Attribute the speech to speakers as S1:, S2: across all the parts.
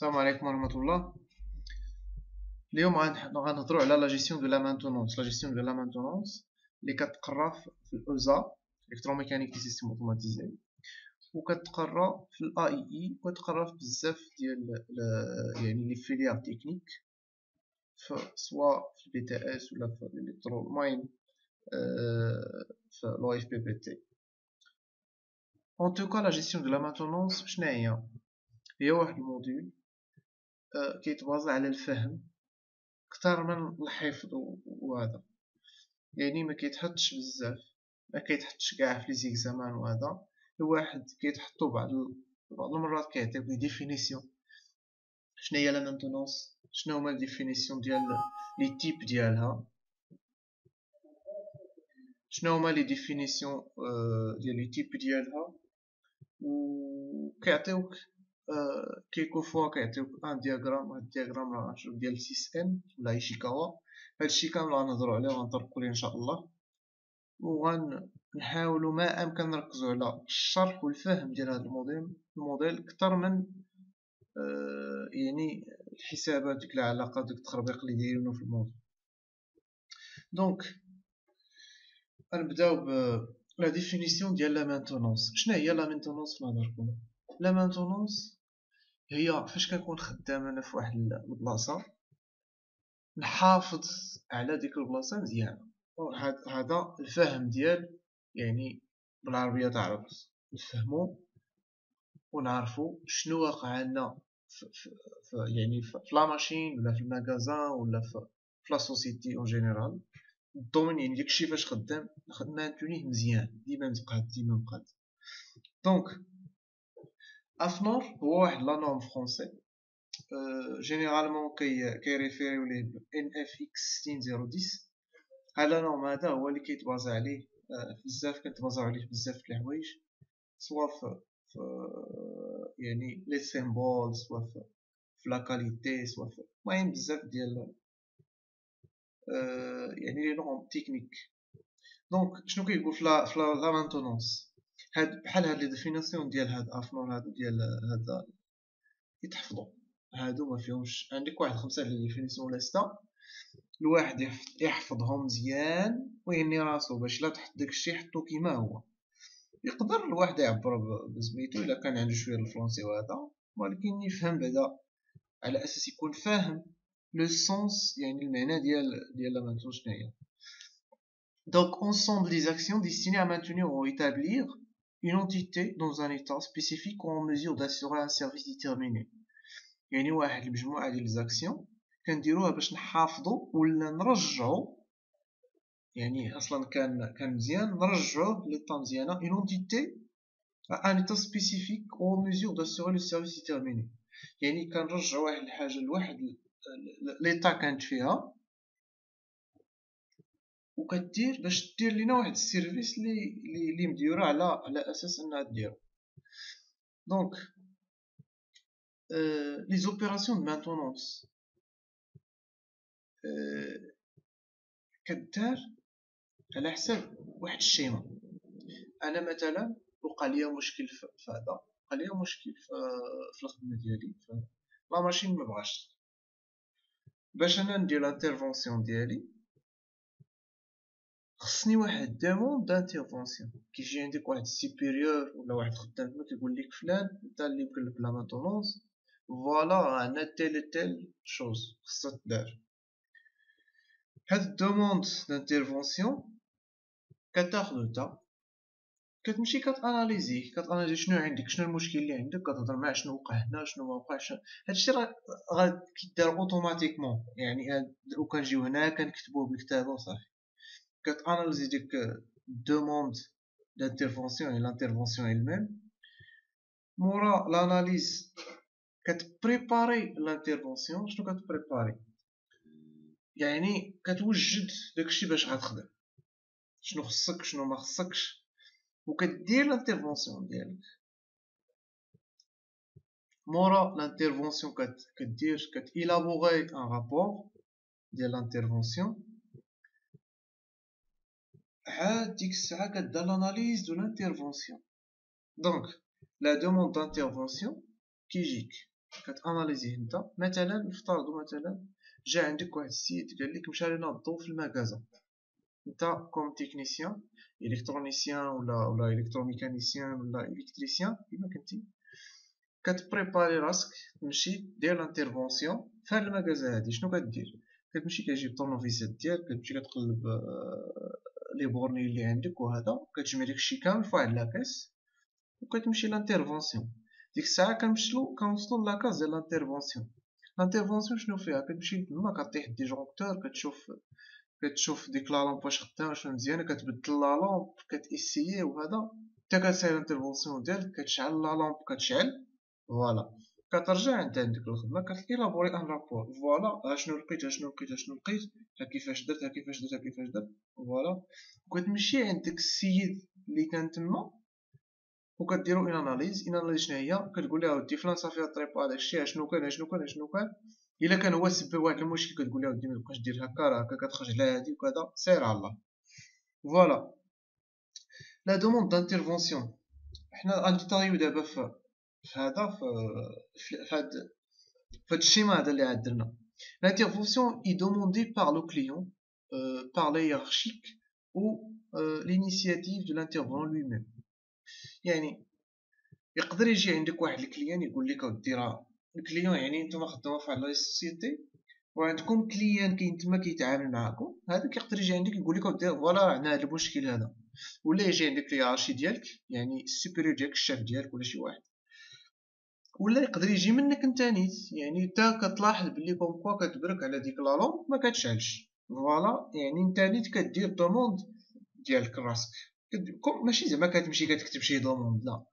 S1: السلام عليكم ورحمة الله. اليوم غنهضروا على لا جيستيون دو لا مانتونونس. لا جيستيون دو لا مانتونونس اللي كتقرا في الأوزا الكتروميكانيك دي سيستيم اوتوماتيزي، وكتقرا في الاي اي، وكتقرا في بزاف ديال يعني لي فيليير تكنيك، سواء في البي تي اس ولا في الالكترو، المهم في لو اف بي بي تي. ان توكا لا جيستيون دو لا مانتونونس شناهي؟ هي واحد الموديل كيتبازا على الفهم كتر من الحفظ وهذا، يعني ما كيتحطش بزاف، ما كيتحطش كاع في لي زيكزامان وهذا. الواحد كيتحطو بعض المرات كيعطيو دي ديفينيسيون. شناهي لا مانتونونس؟ شنو هما ديفينيسيون ديال لي تيب ديالها؟ شنو هما لي ديفينيسيون ديال لي تيب ديالها؟ و كيعطيوك كيلكو فوا كيعطيوك ان دياغرام. هاد الدياغرام راه ديال 6 ان ولا ايشيكاوا. هادشي كامل غنهضروا عليه وغنطرقوا ليه ان شاء الله، وغنحاولوا ما امكن نركزوا على الشرح والفهم ديال هذا الموديل اكثر من يعني الحسابات، ديك العلاقه، ديك التخربيق اللي دايرينو في الموديل. دونك غنبداو ب لا ديفينيسيون ديال لا مانتونونس. شنو هي لا مانتونونس في نظركم؟ لا مانتونونس هي فاش كنكون خدام انا في واحد البلاصه، نحافظ على ديك البلاصه مزيانه. هذا الفهم ديال، يعني بالعربيه تعرف نفهمو ونعرفو شنو واقع لنا يعني في لا ماشين ولا في المغازان ولا في لا سوسيتي اون جينيرال. الدومين يعني داكشي فاش خدام نانتونيه مزيان، ديما مقاد. دونك افنور هو واحد لا نورم فرونسي، جينيرالمون كيريفيريو ليه ب NFX 16010. هذا نورم هذا هو اللي كيتبازا عليه بزاف، كنتبازاو عليه بزاف د الحوايج، سوا في يعني لي سيمبول، سوا في لا كاليتي، سوا في المهم بزاف ديال يعني لي نورم تكنيك. دونك شنو كيقول في لا مانتونونس؟ هاد بحال هاد لي ديفينيسيون ديال هاد افنور هادو ديال هاد يتحفظوا. هادو ما فيهمش، عندك واحد 5 لي ديفينيسيون ولا 6، الواحد يحفظهم مزيان ويهني راسو باش لا تحط داكشي حطو كيما هو. يقدر الواحد يعبر بسميتو الا كان عنده شويه الفرنسي وهذا، ولكن يفهم بعدا على اساس يكون فاهم لو سونس، يعني المعنى ديال لا مانتون شناهي. Donc ensemble des actions destinées à maintenir ou établir une entité dans un état spécifique ou en mesure d'assurer un service déterminé. يعني واحد المجموعه ديال ليزاكسيون كنديروها باش نحافظوا ولا نرجعوا، يعني اصلا كان مزيان نرجعوه ليطا مزيانه، une entité à un état spécifique ou en mesure d'assurer le service déterminé. يعني كنرجع واحد الحاجه لواحد ليطا كانت فيها، وكدير باش دير لينا واحد السيرفيس اللي مديوره على اساس انها ديرو. دونك لي زوبيراسيون دو مانتونونس كدار على حساب واحد الشيما. انا مثلا وقع لي مشكل في هذا، وقع لي مشكل في الخدمه ديالي، لا ماشين ما بغاش. باش انا ندير لانترفونسيون ديالي خصني واحد دوموند دانترفونسيون. كيجي عندك واحد السيبيريور ولا واحد خدام تما كيقول لك فلان انت اللي مكلف لا مانتونونس، فوالا عندنا تيل شوز خصها تدار. هاد الدوموند دانترفونسيون كتاخدو نتا، كتمشي كتاناليزي شنو عندك، شنو المشكل اللي عندك، كتهضر معاه شنو وقع هنا شنو ما وقعش. هادشي راه كيدار اوتوماتيكمون، يعني لو كنجيو هنا كنكتبوه بالكتابه وصافي. كتاناليزي ديك دوموند دانترفونسيون، يعني لانترفونسيون elle-même. مورا لاناليز كتبريباري لانترفونسيون. شنو كتبريباري؟ يعني كتوجد داكشي باش غتخدم، شنو خصك شنو ما خصكش، وكدير لانترفونسيون ديالك. مورا لانترفونسيون كدير كتيلابوغي ان رابور ديال لانترفونسيون. عاد ديك الساعه كدير لاناليز دو لانترفونسيون. دونك لا دوموند دانترفونسيون كيجيك كتاناليزيه انت. مثلا نفترضوا مثلا جا عندك واحد السيد قال لك مشى ينظف في المغازه، انت كوم تكنيسيان الكترونيسيان ولا الكتروميكانيسيان ولا الكتريسيان كيما كنتي، كتبريباري راسك تمشي دير لانترفونسيون في هاد المغازه هادي. شنو كدير؟ كتمشي كتجيب الطورنوفيسات ديالك، كتمشي كتقلب لي بورني اللي عندك وهذا، كتجمع داكشي كامل في واحد لاكاس وكتمشي لانترفونسيون. ديك الساعه كنوصلوا لاكاس ديال لانترفونسيون. لانترفونسيون شنو فيها؟ كتمشي تما كطيح ديجونكتور، كتشوف ديك لا لامب واش خدامه واش مزيانه، كتبدل لا لامب كتاسيي وهذا حتى كتسالي الانترفونسيون ديالك، كتشعل لا لامب كتشعل فوالا. كترجع انت عندك الخدمه كتيلابوري ان رابور فوالا شنو لقيت شنو لقيت شنو لقيت، ها كيفاش درت ها كيفاش درت ها كيفاش درت فوالا. وكتمشي عندك السيد اللي كان تما وكديروا ان اناليز. ان اناليز شنو هي؟ كتقول له اودي فلان صافي طريبا داكشي شنو كان شنو كان شنو كان. الا كان هو سبب واحد المشكل كتقول له اودي ما تبقاش دير هكا، راه هكا كتخرج على هادي وكذا، سير على الله فوالا. لا دوموند دانترفونسيون حنا غنديطايو دابا في هذا في هاد الشيما هذا اللي عاد درنا. L'intervention est demandée par le client, par la hiérarchique ou l'initiative de l'intervenant lui-même. يعني يقدر يجي عندك واحد الكليان يقول لك اودي راه الكليون، يعني نتوما خدامه في واحد لا سوسيتي وعندكم كليان كاين تما كيتعامل معاكم، هذاك يقدر يجي عندك يقول لك اودي فوالا عندنا هذا المشكل هذا. ولا يجي عندك الهيرارشي ديالك يعني السوبيريور ديالك الشيف ديالك ولا شي واحد. ولا يقدر يجي منك انت نيت، يعني انت كتلاحظ بلي كوم كوا كتبرك على ديك لا لومب ما كتشعلش فوالا، يعني انت نيت كدير دوموند ديالك راسك. ماشي زعما كتمشي كتكتب شي دوموند، لا،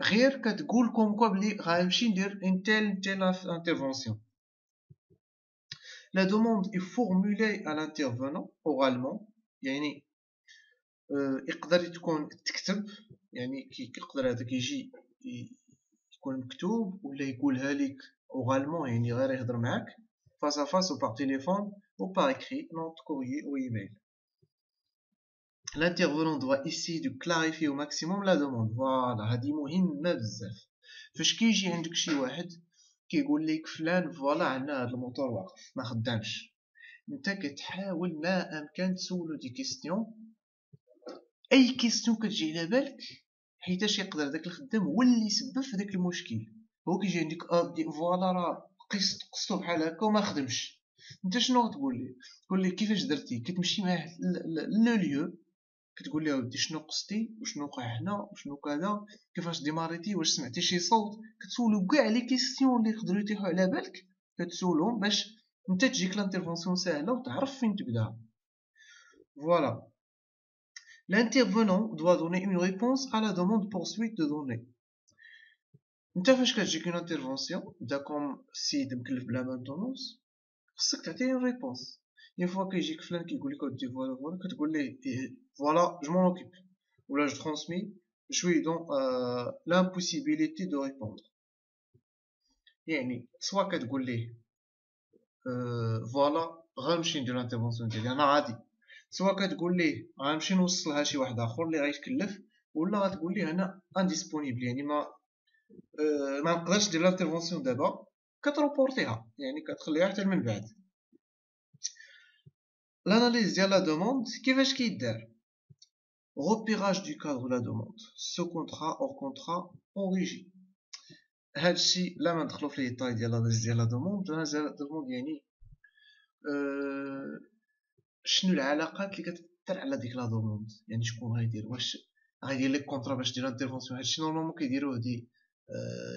S1: غير كتقول كوم كوا بلي غنمشي ندير ان تيل انترفونسيون. لا دوموند اي فورمولي à l'intervenant oralement، يعني يقدر تكون تكتب، يعني كيقدر هذاك يجي يكون مكتوب ولا يقولها لك oralement، يعني غير يهضر معاك فاس ا فاس ou par téléphone ou par écrit note courrier ou email. L'intervenant doit essayer de clarifier au maximum la demande. فوالا هذه مهمة بزاف. فاش كيجي عندك شي واحد كيقول لك فلان فوالا عندنا هذا الموتور واقف ما خدامش، انت كتحاول ما امكن تسولو دي كيستيون، اي كيستيون كتجي على بالك، حيتاش يقدر داك الخدام هو اللي يسبب في داك المشكل. هو كيجي عندك فوالا راه قصتو بحال هكا وما خدمش، انت شنو غتقول ليه؟ تقول ليه كيفاش درتي؟ كتمشي معاه لو ليو كتقول له ودي شنو قصتي وشنو وقع هنا وشنو كذا، كيفاش ديماريتي، واش سمعتي شي صوت. كتسولو كاع لي كيستيون اللي يقدروا يطيحوا على بالك كتسولهم باش انت تجيك لانترفونسيون ساهله وتعرف فين تبدا فوالا. L'intervenant doit donner une réponse à la demande poursuite de données. انت فاش كتجيك اون انترفونسيون دا كوم السيد مكلف بلا مانتونونس خصك تعطيه اون ريبونس. اون فوا كيجيك فلان كيقول لك اودي فوالا فوالا كتقول ليه فوالا جو مون اوكيب ولا جو ترانسمي جو سوي دون l'impossibilité de répondre. يعني سوا كتقول ليه فوالا غنمشي ندير لانترفونسيون ديالي انا عادي، سوا كتقول ليه غنمشي نوصلها شي واحد اخر اللي غيتكلف، ولا غتقول ليه انا انديسپونيبل يعني ما نقدرش ندير لانترفونسيون دابا، كتروبورتيها يعني كتخليها حتى من بعد. l'analyse ديال لا دوموند كيفاش كيدار؟ repérage du cadre de la demande, sous contrat hors contrat origine. هادشي لا ما ندخلو في لي ديال l'analyse ديال لا دوموند. لا دوموند يعني شنو العلاقات اللي كتأثر على ديك لا دوموند، يعني شكون غيدير، واش غيدير لك كونطرا باش دير انترفونسيون. هادشي نورمالمون كيديروه دي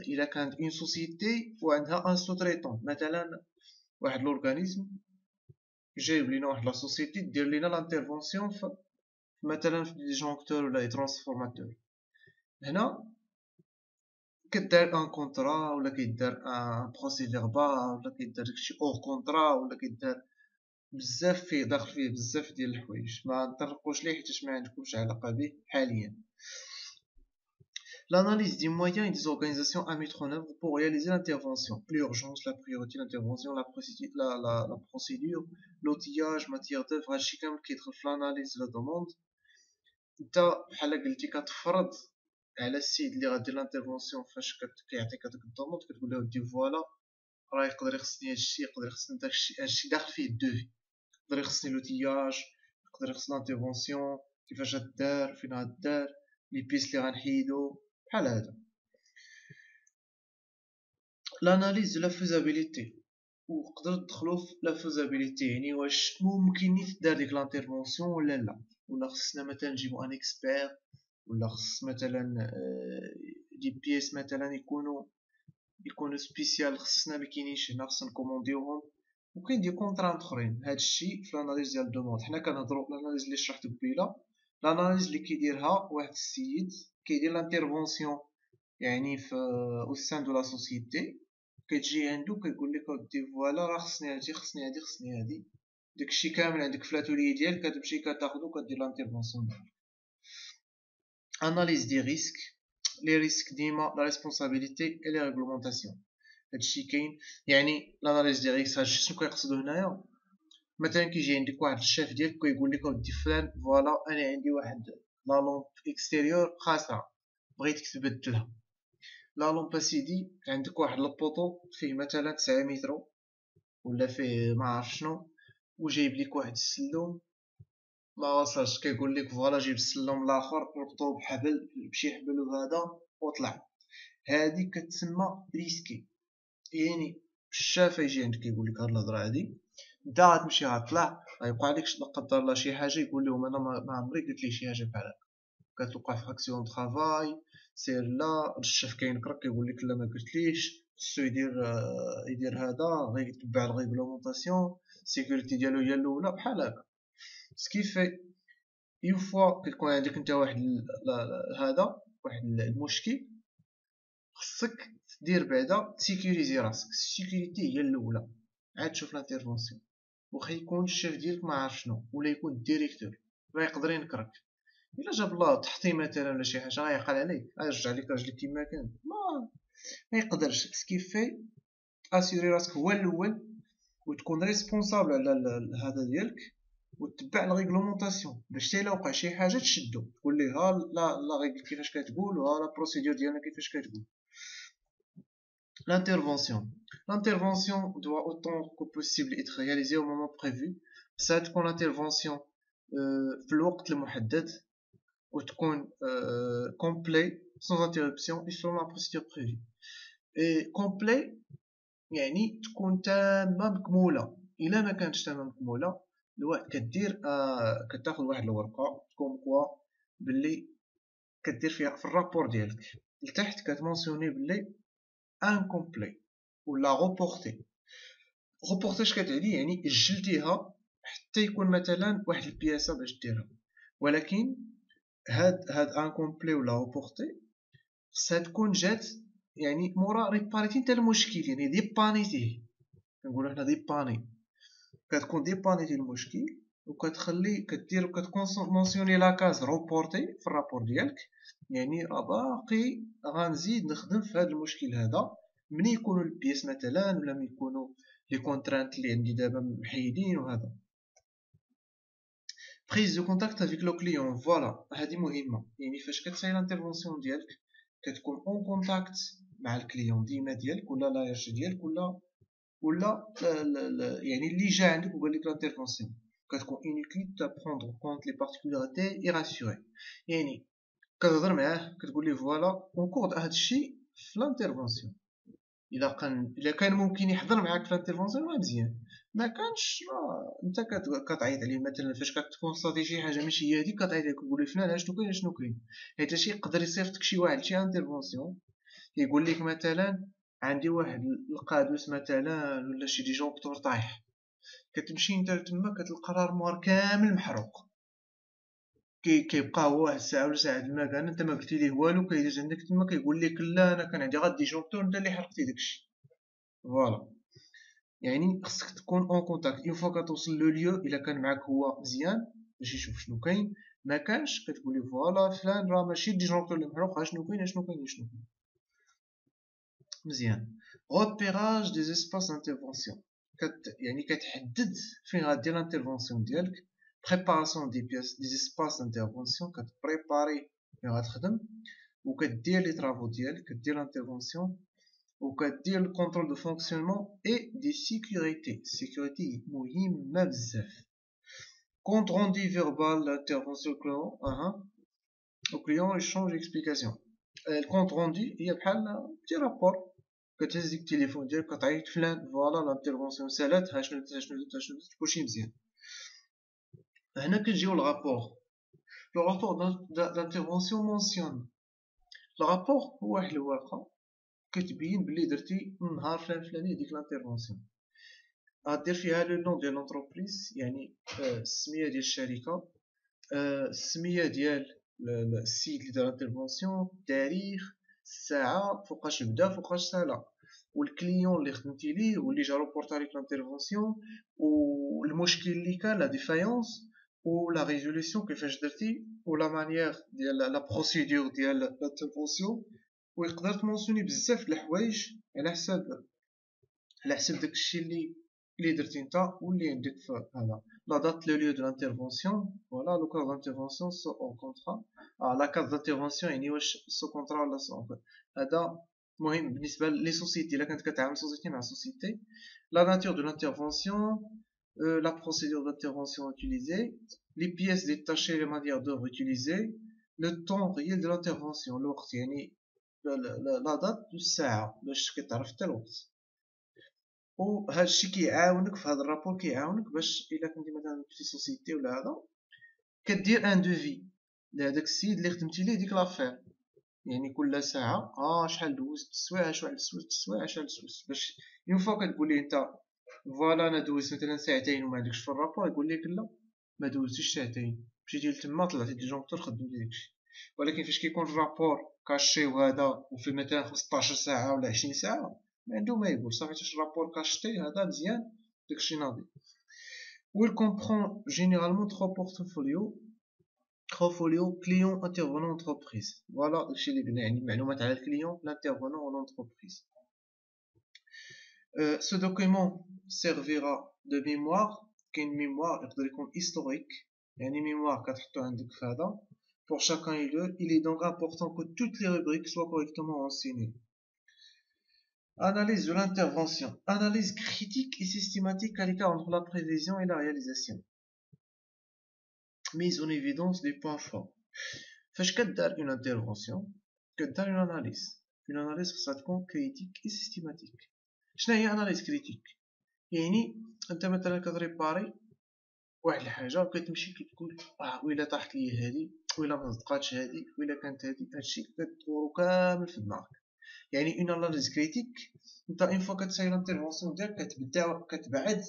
S1: الا كانت اون سوسيتي وعندها ان سوتريتون، مثلا واحد لورغانيزم جايب لينا واحد لا سوسيتي دير لينا لانترفونسيون مثلا في ديجونكتور ولا ترانسفورماتور. هنا كدار ان كونطرا ولا كيدار ان بروسي فيربال ولا كيدار داكشي اور كونطرا ولا كيدار بزاف فيه، داخل فيه بزاف ديال الحوايج ما نطرقوش ليه حيت ما عندكمش علاقه به حاليا. L'analyse des moyens et des organisations à mettre en œuvre pour réaliser l'intervention, l'urgence, la priorité d'intervention, la procédure, l'outillage, matière d'œuvre. هادشي كامل كيدخل في l'analyse de la demande. انت بحال قلتي كتفرض على السيد اللي غادير لانترفونسيون فاش كيعطيك هذاك الدوموند كتقول له ودي فوالا راه يقدر يخصني هادشي يقدر يخصني هادشي داخل فيه الدوفي يقدر يخصني لوتياج يقدر يخص لانترفونسيون كيفاش غدار فين غدار لي بيس اللي غنحيدو بحال هذا l'analyse de la faisabilité ونقدر ندخلو في لا فيزابيليتي يعني واش ممكن يتدار ديك لانترفونسيون ولا لا ولا خصنا مثلا نجيبو ان اكسبير ولا خص مثلا دي بيس مثلا يكونوا سبيسيال خصنا مكاينينش هنا خصنا نكومونديوهم وكاين دي كونطرانت اخرين هادشي في الاناليز ديال الدوموند حنا كنهضروا الاناليز اللي شرحت قبيله الاناليز اللي كيديرها واحد السيد كيدير لانترفونسيون يعني في او سان دو لا سوسيتي كتجي عندو كيقول لك اودي فوالا راه خصني هادي خصني هادي خصني هادي داكشي كامل عندك في لاتولي ديالك كتمشي كتاخدو كدير لانترفونسيون اناليز دي ريسك لي ريسك ديما لا ريسبونسابيلتي اي لي ريغلومونطاسيون هادشي كاين يعني لاناليز دي ريسك هادشي شنو كيقصدو هنايا مثلا كيجي عندك واحد الشيف ديالك كيقول لك اودي فلان فوالا انا عندي واحد لا لومب اكستيريور خاسره بغيتك تبدلها لا لومب اسيدي عندك واحد البوطو فيه مثلا 9 متر ولا فيه ما عرف شنو وجايب لك واحد السلوم ما وصلش كيقول لك فوالا جيب السلوم الاخر ربطوه بحبل بشي حبل وهذا وطلع هادي كتسمى ريسكي يعني الشاف يجي عندك يقول لك هاد الهضره هادي انت غتمشي غطلع غيوقع لك لا قدر الله شي حاجه يقول لهم انا ما عمري قلت لي شي حاجه بحال هكا كتوقع في اكسيون طرافاي سير لا الشاف كينكرك كيقول لك لا ما قلتليش خصو يدير هذا غير يتبع الريغلومونطاسيون السيكوريتي ديالو هي الاولى بحال هكا سكيفي اون فوا كتكون عندك انت واحد هذا واحد المشكل خصك دير بعدا سيكوريزي راسك السيكوريتي هي الاولى عاد تشوف لانترفونسيون واخا يكون الشيف ديالك ما عارف شنو ولا يكون الديريكتور راه يقدر ينكرك الا جاب الله تحطي مثلا ولا شي حاجه غيعقل عليك غيرجع لك راجلك كما كان ما يقدرش سكيفي اسيري راسك هو الاول وتكون ريسبونسابل على هذا ديالك وتتبع الريغلومونطاسيون باش حتى الا وقع شي حاجه تشدو تقول ليه ها لا ريغل كيفاش كتقول وها لا بروسيدور ديالنا كيفاش كتقول l'intervention doit autant que possible être réalisée au moment prévu ça تكون l'intervention في الوقت المحدد وتكون complet sans interruption et selon la procédure prévue et complet يعني تكون تامه مكموله الا ما كانتش تامه مكموله الواحد كدير كتاخذ واحد الورقه كوم كوا باللي كدير فيها في الرابور ديالك لتحت كتمونسيوني باللي انكومبلي ولا غوبورتي اش كتعني يعني جلتيها حتى يكون مثلا واحد البياسه باش ديرها ولكن هاد انكومبلي ولا غوبورتي خصها تكون جات يعني مورا ريباريتي تاع المشكل يعني ديبانيتيه كنقولوا حنا ديباني كتكون ديبانيتي المشكل وكتخلي كدير كتمونسيوني لاكاز روبورتي في الرابور ديالك يعني راه باقي غنزيد نخدم في هذا المشكل هذا ملي يكونوا البيس مثلا ولا ملي يكونوا لي كونترانت اللي عندي دابا محيدين وهذا بريز دو كونتاكت افيك لو كليون فوالا هذه مهمه يعني فاش كتساي لانترفونسيون ديالك كتكون اون كونتاكت مع الكليون ديما ديالك ولا لا ديالك ولا يعني اللي جا عندك وقال لك لانترفونسيون كتكون inutile de prendre en compte les particularités et rassurer يعني كتهضر معاه كتقول ليه فوالا اونكورد هذا الشيء في لانترفونسيون الا كان ممكن يحضر معاك في لانترفونسيون راه مزيان ما كانش انت كتعيط عليه مثلا فاش كتكونستاتي شي حاجه ماشي هي هذيك كتعيط عليه كتقول له فلان شنو كاين حيت شي يقدر يصيفطك شي واحد شي انترفونسيون يقول لك مثلا عندي واحد القادوس مثلا ولا شي ديجونكتور طايح كتمشي انت تما كتلقى الارموار كامل محروق كيبقى هو واحد الساعه ولا ساعه المكان انت ما قلتي ليه والو كيدوز عندك تما كيقول لك لا انا كان عندي غير ديجونكتور انت اللي حرقتي داكشي فوالا يعني خصك تكون اون كونتاكت اون فوا كتوصل لو ليو الا كان معاك هو مزيان باش يشوف شنو كاين ما كانش كتقول ليه فوالا فلان راه ماشي ديجونكتور اللي محروق شنو كاين مزيان repérage des espaces d'intervention يعني كتحدد فين غادير الانترفونسيون ديالك préparation des espaces d'intervention كتبريباري فين غتخدم وكدير لي طرافو ديالك كدير لانترفونسيون وكدير الكونترول دو فونكسيونمون اي دي سيكوريتي. السيكوريتي مهمه بزاف. كونت روندي فيربال لانترفونسيون كلون الكليون يشونج اكسبليكاسيون. الكونت روندي هي بحال بتي رابور كتهز ديك التليفون ديالك كتعيط فلان فوالا لانترفونسيون سالات ها شنو درت كلشي مزيان. هنا كنجيو للرابور. لو رابور دانترفونسيون مونسيون. الرابور هو واحد الورقه كتبين بلي درتي النهار فلان فلاني ديك لانترفونسيون. غدير فيها لو نون ديال لونتربريز يعني السميه ديال الشركه، السميه ديال السيد اللي دار لانترفونسيون، التاريخ، الساعه، فوقاش بدا فوقاش سالا، والكليون اللي خدمتي ليه واللي جا روبورطا ليك لانترفونسيون، والمشكل اللي كان لا ديفايونس ولا ريزوليسيون كيفاش درتي ولا مانيير ديال لا بروسيدور ديال لانترفونسيون. ويقدر تمونسيوني بزاف د الحوايج على حساب داكشي اللي درتي نتا واللي عندك في هذا. لا دات لو ليو دو لانترفونسيون فوالا لو كور دانترفونسيون سو اون كونطرا. لا كارت دانترفونسيون يعني واش سو كونطرا ولا سو. هذا مهم بالنسبه لي سوسيتي الا كانت كتعامل سوسيتي مع سوسيتي. لا ناتور دو لانترفونسيون، la procédure d'intervention utilisée, les pièces détachées, les manières d'œuvre utilisées, le temps réel de l'intervention, الوقت يعني لا دات والساعه باش كتعرف حتى الوقت. وهذا الشيء كيعاونك في هذا الرابور، كيعاونك باش الا كنتي مثلا في سوسيتي ولا هذا كدير ان دوفي لهذاك السيد اللي خدمتي ليه ديك لافير، يعني كل ساعه شحال دوزت السوايع، شحال دوزت السوايع، شحال دوزت، باش اون فوا كتقول ليه انت فوالا انا دوزت مثلا ساعتين وما عندكش في الرابور يقول لك لا ما دوزتيش ساعتين، مشيتي لتما طلعتي ديجونكتور خدمتي داكشي. ولكن فاش كيكون الرابور كاشي وهذا وفي مثلا 15 ساعه ولا 20 ساعه ما عنده ما يقول صافي حيت الرابور كاشتي هذا مزيان داكشي ناضي. ويل كومبرون جينيرالمون 3 بورتفوليو كليون انترفونون انتربريز. فوالا داكشي اللي قلنا يعني معلومات على الكليون لانترفونون انتربريز. Ce document servira de mémoire. كاين mémoire يقدر يكون historique يعني mémoire كتحطو عندك في هذا. Pour chacun et d'eux, il est donc important que toutes les rubriques soient correctement renseignées. Analyse de l'intervention. Analyse critique et systématique à l'écart entre la prévision et la réalisation. Mise en évidence des points forts. فاش كدار une intervention كدار une analyse. Une analyse خصها تكون critique et systématique. شنو هي analyse critique؟ يعني انت مثلا كتريباري واحد الحاجه وكتمشي كتقول ويلا طاحت لي هذه ويلا ما صدقاتش هذه ويلا كانت هذه، هادشي كتدورو كامل في دماغك. يعني اون اناليز كريتيك انت اون فوا كتساير الانترفونسيون ديالك كتبعد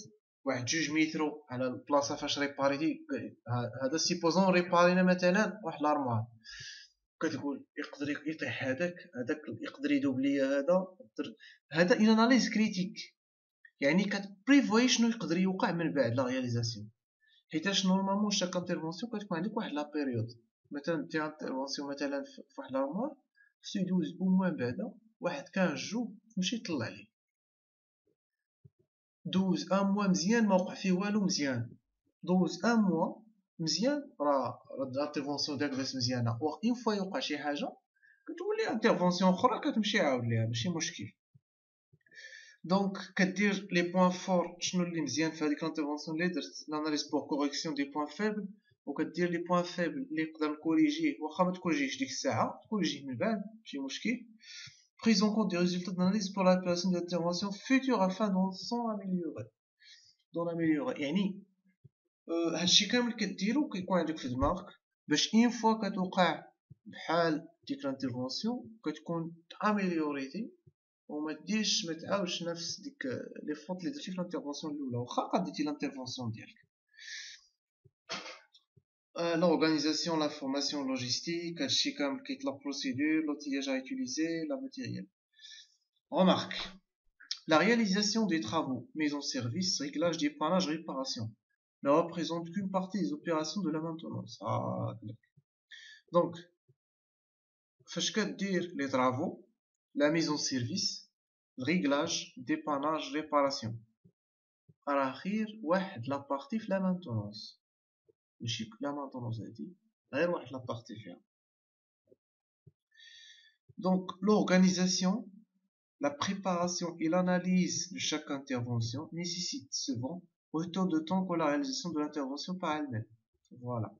S1: واحد 2 متر على البلاصه فاش ريباريتي. هذا سيبوزون ريبارينا مثلا واحد لارموار كتقول يقدر يطيح هذاك يقدر يدوب ليا هذا اون اناليز كريتيك يعني كتبريفوي شنو يقدر يوقع من بعد لا رياليزاسيون. حيتاش نورمالمون شاك انترفونسيون كتكون عندك واحد لا بيريود مثلا دير انترفونسيون مثلا في واحد لارموار خصو يدوز او موان بعدا واحد 15 جو تمشي تطلع ليه. دوز ان موا مزيان ما وقع فيه والو مزيان، دوز ان موا مزيان راه الانترفونسيون ديالك دازت مزيانه. اون فوا يوقع شي حاجه كتولي انترفونسيون اخرى كتمشي عاود ليها ماشي مشكل. دونك كدير لي بوين فور شنو اللي مزيان في هذيك لانترفونسيون اللي درت لاناليز بور كوريكسيون دي بوين فيبل، وكدير لي بوين فيبل اللي نقدر نكوريجيه واخا ما تكوريجيش ديك الساعه تكوريجيه من بعد ماشي مشكل. prise en compte des résultats d'analyse pour la personne d'intervention future afin d'en améliorer. يعني هادشي كامل كديرو كيكون عندك في دماغك باش اون فوا كتوقع بحال ديك لانترفونسيون كتكون اميليوريتي وما تديرش ما تعاودش نفس ديك لي فوت اللي درتي في لانترفونسيون الاولى واخا قديتي لانترفونسيون ديالك. L'organisation, la formation logistique, هادشي كامل كيت لا procédure, l'outillage à utiliser, la matériel. Remarque, la réalisation des travaux, mise en service, réglage, dépannage, réparation ne représente qu'une partie des opérations de la maintenance. Donc, فاش كدير les travaux, la mise en service, le réglage, dépannage, réparation. راه غير واحد لا بارتي في لا مانتونونس، ماشي لا مانتونونس هادي غير واحد لا بارتي فيها. Donc l'organisation, la préparation et l'analyse de chaque intervention nécessitent souvent autant de temps que la réalisation de l'intervention par elle-même. Voilà.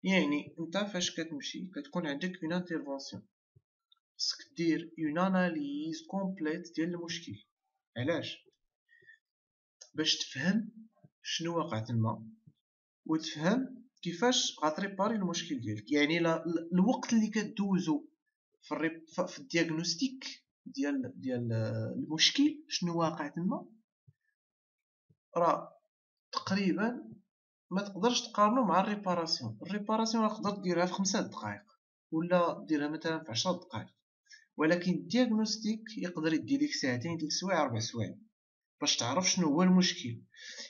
S1: يعني انت فاش كتمشي كتكون عندك une intervention خصك دير une analyse complète ديال المشكل. علاش؟ باش تفهم شنو واقع تما وتفهم كيفاش غتريباري المشكل ديالك. يعني الوقت اللي كدوزو في الدياغنوستيك ديال المشكل شنو واقع تما راه تقريبا ما تقدرش تقارنو مع الريباراسيون تقدر ديرها في 5 دقائق ولا ديرها مثلا في 10 دقائق، ولكن الدياغنوستيك يقدر يدي لك ساعتين 3 سوايع 4 سوايع باش تعرف شنو هو المشكل.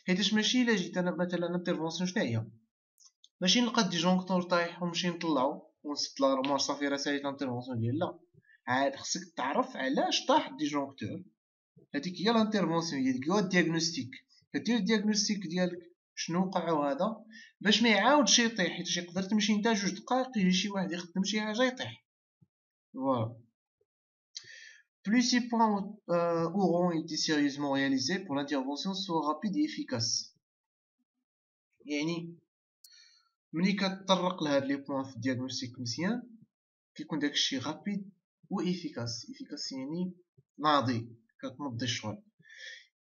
S1: حيتاش ماشي الا جيت انا مثلا انترفونسيون شنو هي، ماشي نلقى ديجونكتور طايح ونمشي نطلعو ونسد لارموار صافي راه ساليت الانترفونسيون ديال لا، عاد خصك تعرف علاش طاح الديجونكتور. هذيك هي الانترفونسيون ديالك، هو الدياغنوستيك. كدير الدياغنوستيك ديالك شنو وقع وهذا باش ما يعاودش يطيح، حيت يقدر تمشي نتا 2 دقائق يجي شي واحد يخدم شي حاجه يطيح. فوالا. Plus ces points auront été sérieusement réalisés pour l'intervention soit rapide et efficace. يعني ملي كتطرق لهاد لي بوين في الدياغنوستيك مزيان كيكون داكشي رابيد و efficace يعني ناضي كتنضي الشغل.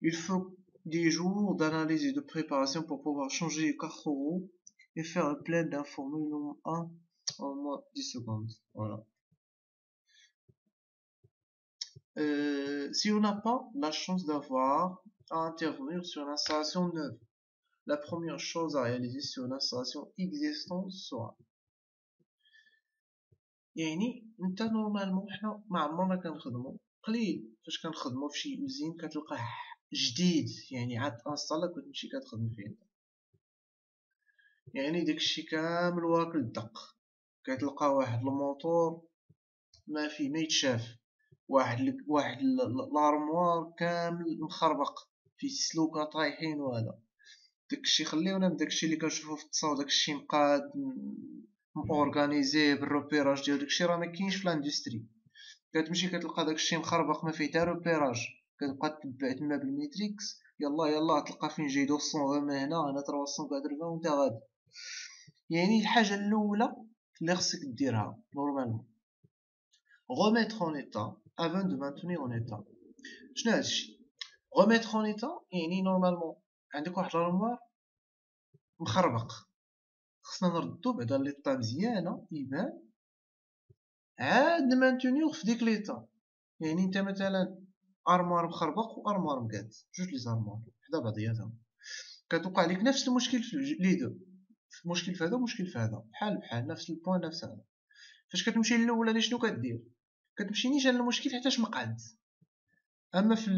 S1: Il faut des jours d'analyse et de préparation pour pouvoir changer les carreaux et faire le plein d'un formule en moins 10 secondes. Voilà. Si on n'a pas la chance d'avoir à intervenir sur une installation neuve, la première chose à réaliser sur une installation existante soit يعني انت نورمالمون حنا ما عمرنا كنخدمو قليل فاش كنخدمو في شي اوزين كتلقاه جديد يعني عاد انستالا كتمشي كتخدم فيه، يعني داكشي كامل واكل الدق. كتلقى واحد الموتور ما فيه ما يتشاف، واحد لارموار كامل مخربق فيه السلوكه طايحين وهذا. داكشي خليونا من داكشي اللي كنشوفو في التصاور، داكشي مقاد اورغانيزي بالروبيراج ديالو، داكشي راه مكاينش في لاندستري. كتمشي كتلقى داكشي مخربق ما فيه حتى روبيراج، كتبقى تبع تما بالميتريكس يلا تلقى فين جاي 220 هنا 380 وانت غادي. يعني الحاجه الاولى اللي خصك ديرها نورمالمون remettre en état avant de maintenir en état. شنو هادشي remettre en état؟ يعني نورمالمون عندك واحد الارموار مخربق خصنا نردو بعدا ليطا مزيانه يبان عاد نمانتونيوغ في ديك ليطا. يعني انت مثلا ارموار مخربق وارموار مقاد، جوج لي زارموار حدا بعضياتهم كتوقع لك نفس المشكل في لي دو، مشكل في هذا ومشكل في هذا بحال نفس البوان نفس هذا. فاش كتمشي للاولى شنو كدير؟ كتمشي نيشان المشكل حيتاش مقاد. اما في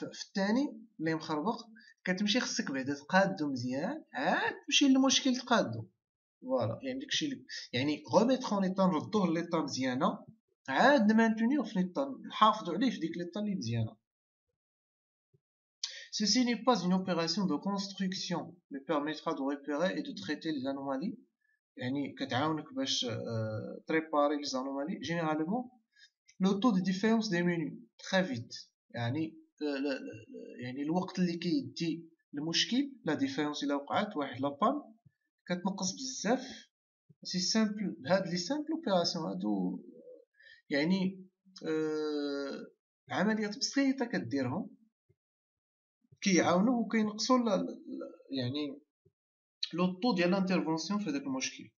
S1: الثاني اللي مخربق كتمشي خصك بعدا تقادو مزيان عاد تمشي للمشكل تقادو. فوالا يعني داكشي يعني غوميتر اون ايطا نردوه ليطا مزيانه عاد نمانتونيو في ليطا نحافظوا عليه في ديك ليطا اللي مزيانه. Ceci n'est pas une opération de construction mais permettra de repérer et de traiter les anomalies. يعني كتعاونك باش تريباري لي زانومالي. جينيرالمون لو طو دو ديفيرونس ديميني تري فيت، يعني يعني الوقت اللي كيدي المشكل لا ديفيرونس الا وقعت واحد لابان كتنقص بزاف. سي سامبل هاد لي سامبل اوبيراسيون هادو يعني عمليات بسيطه كديرهم كيعاونوك وكينقصوا يعني لو طو ديال الانترفونسيون في هذاك المشكل.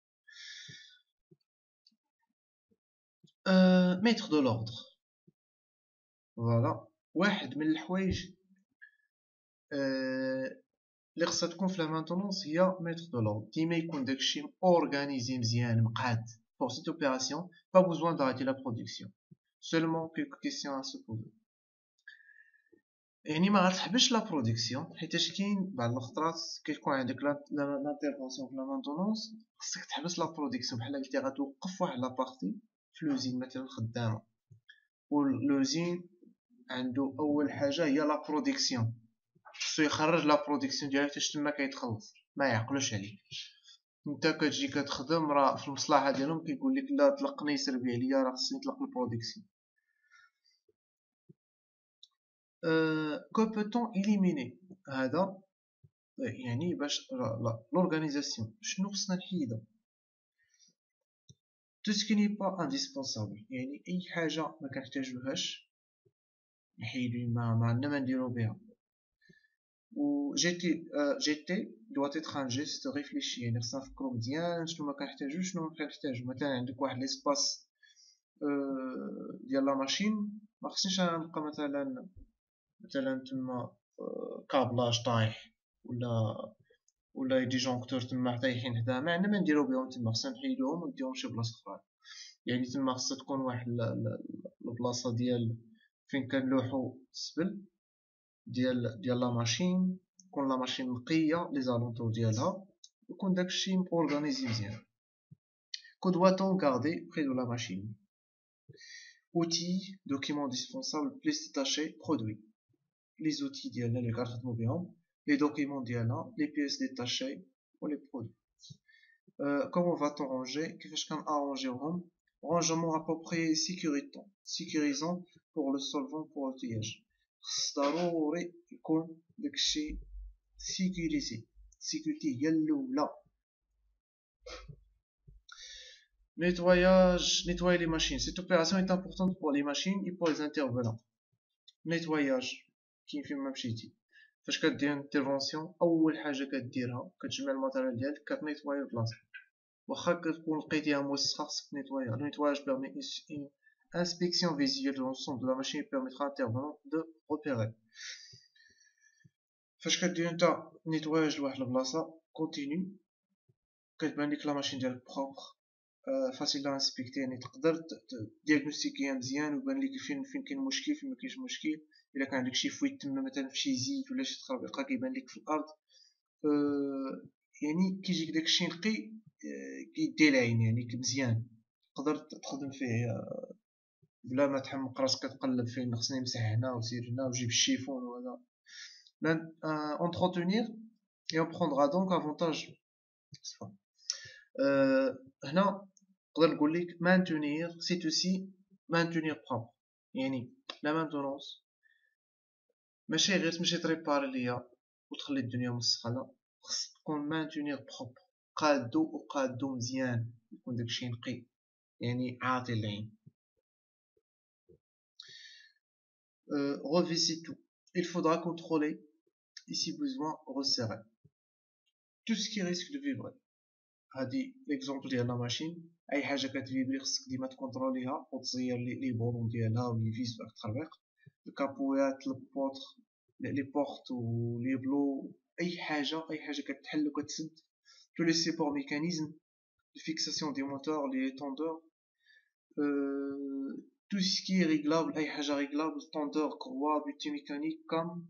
S1: ميتر دو لوردر. فوالا واحد من الحوايج اللي خصها تكون في لا مانتونونس هي ميتر دو لوردر. ديما يكون داكشي اورغانيزي مزيان مقاد. pour cette opération pas besoin d'arrêter la production, seulement quelques questions à se poser. يعني ما غتحبش لا برودكسيون حيتاش كاين بعض الخطرات كيكون عندك لانترفونسيون في لا مانتونونس خصك تحبس لا برودكسيون بحال قلتي غتوقف واحد لابارتي في لوزين مثلا خدامه ولوزين عنده اول حاجه هي لا برودكسيون، خصو يخرج لا برودكسيون ديالو حيتاش تما كيتخلص ما يعقلوش عليه. انت كتجي كتخدم راه في المصلحه ديالهم كيقول لك لا طلقني يسربي عليا راه خصني نطلق البرودكسيون. كو بوتون إليميني هذا يعني باش لورغانيزاسيون شنو خصنا نحيدو تو سكي با انديسبونسابل يعني اي حاجه ما كنحتاجوهاش نحيدو ما عندنا ما نديرو بها. و جي تي doit être un geste réfléchi يعني خصنا نفكرو مزيان شنو ما كنحتاجو شنو ما كنحتاجو. مثلا عندك واحد ليسباس ديال لا ماشين ما خصنيش نبقى مثلا تما كابلاج طايح ولا ديجونكتور تما طايحين حداه ما عندنا ما نديرو بهم تما خصنا نحيدوهم ونديهم شي بلاصه اخرى. يعني تما خصها تكون واحد البلاصه ديال فين كنلوحو السبل ديال لا ماشين تكون لا ماشين نقيه لي زالونتور ديالها يكون داكشي اورغانيزي مزيان. كو doit-on garder près de la machine outils documents indispensables pièces détachées produits les outils ديالنا اللي كنخدمو بهم les documents ديالنا les pièces détachées و les produits. Comment va-t-on ranger كيفاش كنارونجيوهم rangement à peu près sécurisant pour le solvant pour l'outillage خص ضروري يكون داكشي sécurisé sécurité هي الاولى. nettoyer les machines. Cette opération est importante pour les machines et pour les intervenants. nettoyage كاين فين ما مشيتي فاش كدير انترفونسيون اول حاجه كديرها كتجمع الماتيريال ديالك كتنيطواي البلاصه واخا كتكون لقيتيها موسخه خصك تنيطوايها. Le nettoyage permet une inspection visuelle de l'ensemble de la machine et permettra à l'intervenant de repérer. فاش كدير انت نيطواياج لواحد البلاصه كونتينيو كتبان لك لا ماشين ديالك بروبر فاسيل ا انسبكتي يعني تقدر دياغنوستيكيها مزيان ويبان لك فين كاين مشكل فين ما كاينش مشكل. الا كان عندك شي فويت تما مثلا في شي زيت ولا شي تخربيقه كيبان لك في الارض يعني كيجيك داكشي نقي كيدي العين يعني مزيان تقدر تخدم فيه بلا ما تحمق راسك كتقلب فين خصني نمسح هنا وسير هنا وجيب الشيفون وهذا. entretenir et on prendra donc avantage. هنا نقدر نقول لك maintenir c'est aussi maintenir propre يعني لا مانتونونس ماشي غير تمشي تريباري ليا وتخلي الدنيا مسخه خص تكون maintenir propre قادو مزيان يكون داكشي نقي يعني عاطي العين. revisser tout il faudra contrôler et si besoin resserrer tout ce qui risque de vibrer. هادي ليكزومبل ديال لا ماشين اي حاجه كتفيبري خصك ديما تكونتروليها وتزير لي بولون ديالها ولي فيس باش تخربيق الكابويات البوطر لي بورت ولي بلو اي حاجه كتحل وكتسد tous les supports mécanismes de fixation des moteurs les tendeurs tout ce qui est réglable اي حاجه réglable tendeur courroie buté mécanique comme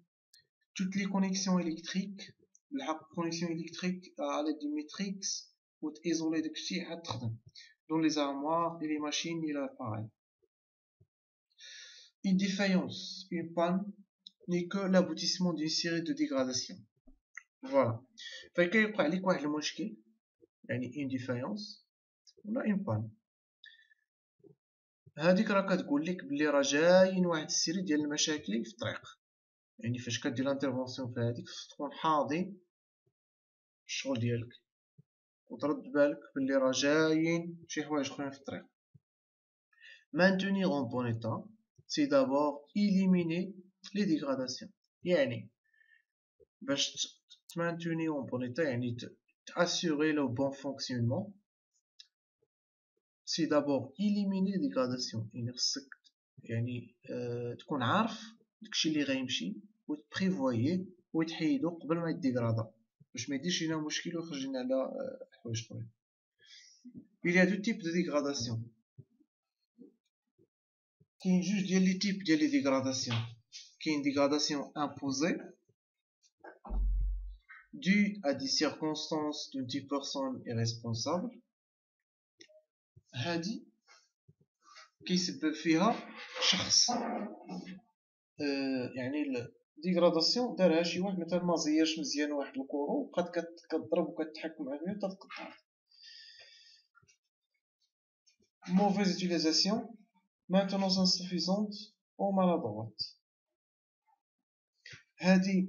S1: toutes les connexions électriques la connexion électrique à l'aide du matrix وتيزولي داكشي حتى تخدم dans les armoires et les machines et l'appareil. Une défaillance, une panne n'est que l'aboutissement d'une série de dégradations. Voilà. فكيوقع لك واحد المشكل يعني une défaillance ولا une panne هذيك راه كتقول لك بلي راه جايين واحد السيري ديال المشاكل في الطريق. يعني فاش كدير انترفونسيون في هذيك خصك تكون حاضي الشغل ديالك وترد بالك باللي راه جايين شي حوايج اخرين في الطريق. maintenir en bon état c'est d'abord éliminer les dégradations يعني باش maintenir en bon état يعني assurer le bon fonctionnement c'est d'abord éliminer les dégradations يعني خصك يعني تكون عارف داكشي اللي غيمشي وتبريفويه وتحيدو قبل ما يديغرادا باش ما يديرش لنا مشكل ويخرج لنا على حوايج اخرين. Il y a deux types de dégradation. كاين جوج ديال لي تيب ديال لي ديغراداسيون. كاين dégradation imposée due à des circonstances dont une personne est responsable. هادي كيسبب فيها شخص يعني ديغراداسيون دارها شي واحد مثلا ما زيرش مزيان واحد الكورو وبقات كضرب وكتحكم عليه حتى تقطع. mauvaise utilisation, maintenance insuffisante ou maladroite. هادي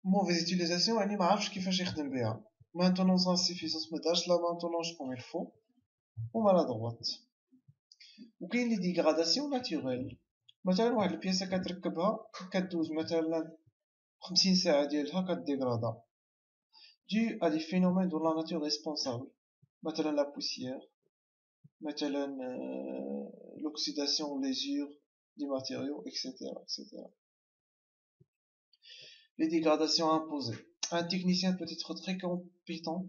S1: mauvaise utilisation يعني ما عرفش كيفاش يخدم بها. maintenance insuffisante ما دارش لا maintenance comme il faut ou maladroite. وكاين لي ديغراداسيون ناتوريل، مثلا واحد البياسه كتركبها كدوز مثلا 50 ساعه ديالها كديغرادا dû à des phénomènes dont la nature est responsable، مثلا la poussière، مثلا l'oxydation ou l'usure des matériaux etc. etc. Les dégradations imposées. Un technicien peut être très compétent,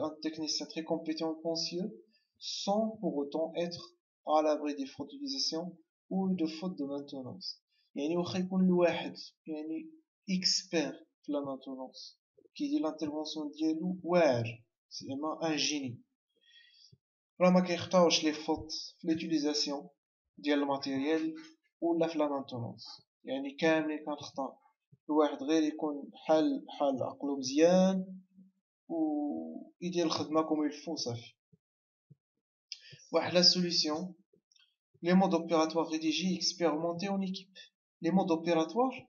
S1: un technicien très compétent et conscient sans pour autant être à l'abri des fautes d'utilisation ou de fautes de maintenance. يعني واخا يكون الواحد يعني expert في la maintenance كيدير l'intervention ديالو واعر زعما ان جيني، راه ما كيخطاوش لي فوت في ليوتيليزاسيون ديال الماتيريال ولا في لا مانتونونس، يعني كاملين كنخطاو. الواحد غير يكون حال عقلو مزيان و يدير الخدمه كوم يلفو صافي. واحد لا سوليسيون لي مود اوبيراتوار ريديجي اكسبيرمونتي اون ايكيب. لي مود اوبيراتوار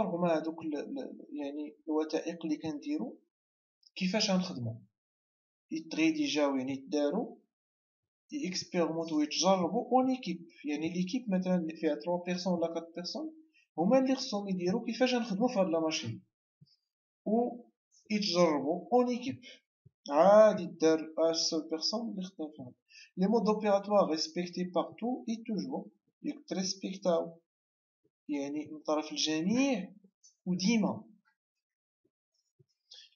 S1: هما هادوك يعني الوثائق اللي كنديرو كيفاش غنخدمو، يتريديجاو يعني يدارو يكسبيرمونتو ويتجربوا اون ايكيب، يعني ليكيب مثلا فيها 3 بيرسون ولا 4 بيرسون هما اللي خصهم يديروا كيفاش غنخدموا في هاد لا ماشين و يتجربوا اون ايكيب عادي دار سول بيرسون اللي خدام فيها. لي مود اوبيراتوار ريسبكتي بارتو اي توجور، يتريسبكتاو يعني من طرف الجميع وديما.